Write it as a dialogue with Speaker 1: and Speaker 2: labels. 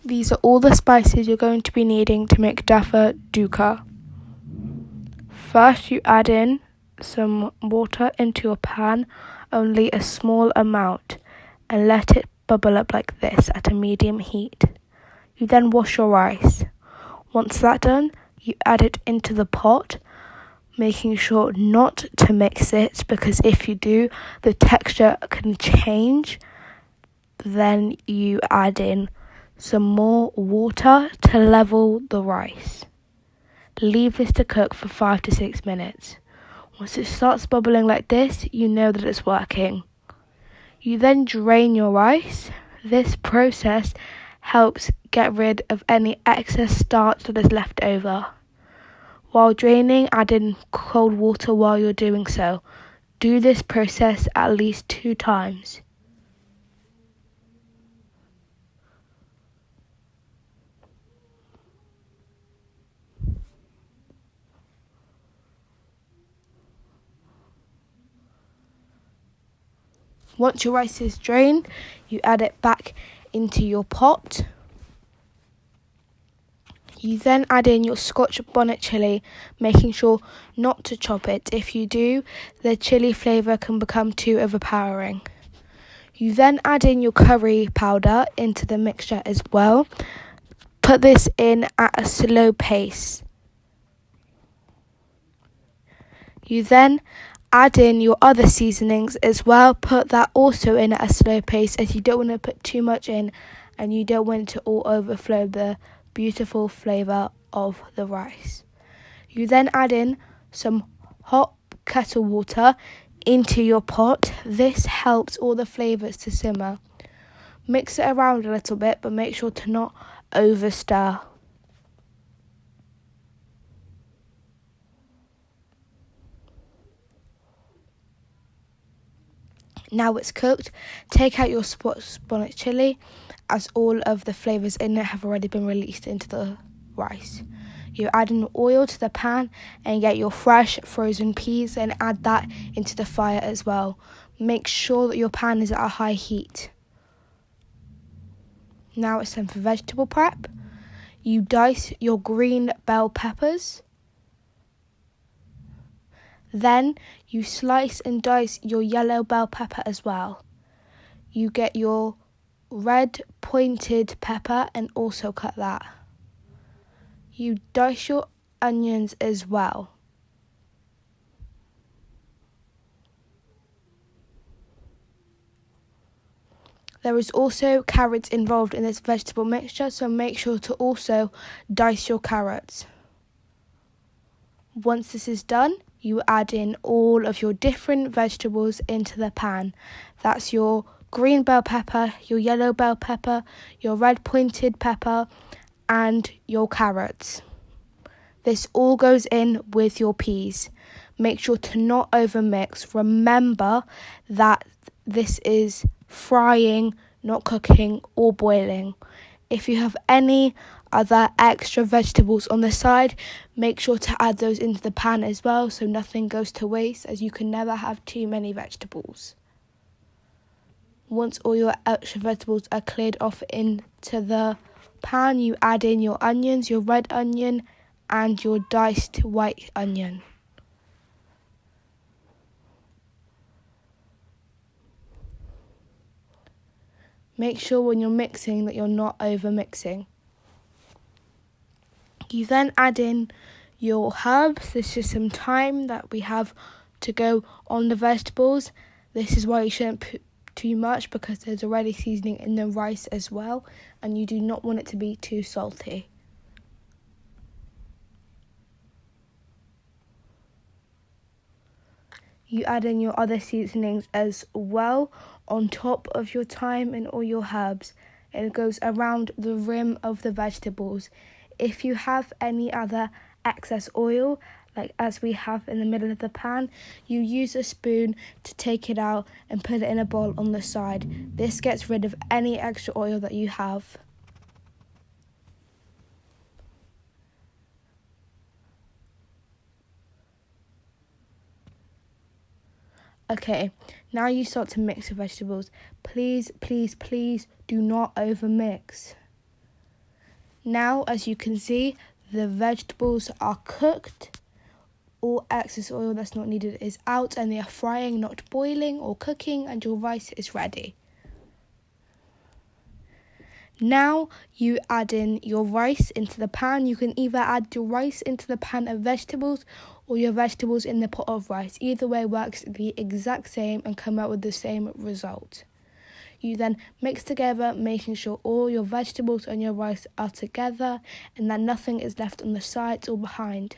Speaker 1: These are all the spices you're going to be needing to make dafa duka. First, you add in some water into a pan, only a small amount, and let it bubble up like this at a medium heat. You then wash your rice. Once that's done, you add it into the pot, making sure not to mix it, because if you do, the texture can change. Then you add in some more water to level the rice. Leave this to cook for 5 to 6 minutes. Once it starts bubbling like this, you know that it's working. You then drain your rice. This process helps get rid of any excess starch that is left over. While draining, add in cold water while you're doing so. Do this process at least 2 times. Once your rice is drained, you add it back into your pot. You then add in your Scotch bonnet chilli, making sure not to chop it. If you do, the chilli flavour can become too overpowering. You then add in your curry powder into the mixture as well. Put this in at a slow pace. You then add in your other seasonings as well. Put that also in at a slow pace, as you don't want to put too much in and you don't want it to all overflow the beautiful flavour of the rice. You then add in some hot kettle water into your pot. This helps all the flavours to simmer. Mix it around a little bit, but make sure to not over stir. Now it's cooked, take out your Scotch bonnet chilli, as all of the flavours in it have already been released into the rice. You add in oil to the pan and get your fresh frozen peas and add that into the fire as well. Make sure that your pan is at a high heat. Now it's time for vegetable prep. You dice your green bell peppers. Then you slice and dice your yellow bell pepper as well. You get your red pointed pepper and also cut that. You dice your onions as well. There is also carrots involved in this vegetable mixture, so make sure to also dice your carrots. Once this is done, you add in all of your different vegetables into the pan. That's your green bell pepper, your yellow bell pepper, your red pointed pepper, and your carrots. This all goes in with your peas. Make sure to not overmix. Remember that this is frying, not cooking or boiling. If you have any other extra vegetables on the side, make sure to add those into the pan as well, so nothing goes to waste, as you can never have too many vegetables. Once all your extra vegetables are cleared off into the pan, you add in your onions, your red onion and your diced white onion. Make sure when you're mixing that you're not over mixing. You then add in your herbs. This is some thyme that we have to go on the vegetables. This is why you shouldn't put too much, because there's already seasoning in the rice as well, and you do not want it to be too salty. You add in your other seasonings as well on top of your thyme and all your herbs. It goes around the rim of the vegetables. If you have any other excess oil, like as we have in the middle of the pan, you use a spoon to take it out and put it in a bowl on the side. This gets rid of any extra oil that you have. Okay, now you start to mix your vegetables. Please, please, please do not over mix. Now, as you can see, the vegetables are cooked. All excess oil that's not needed is out, and they are frying, not boiling or cooking, and your rice is ready. Now you add in your rice into the pan. You can either add your rice into the pan of vegetables or your vegetables in the pot of rice. Either way works the exact same and come out with the same result. You then mix together, making sure all your vegetables and your rice are together and that nothing is left on the sides or behind.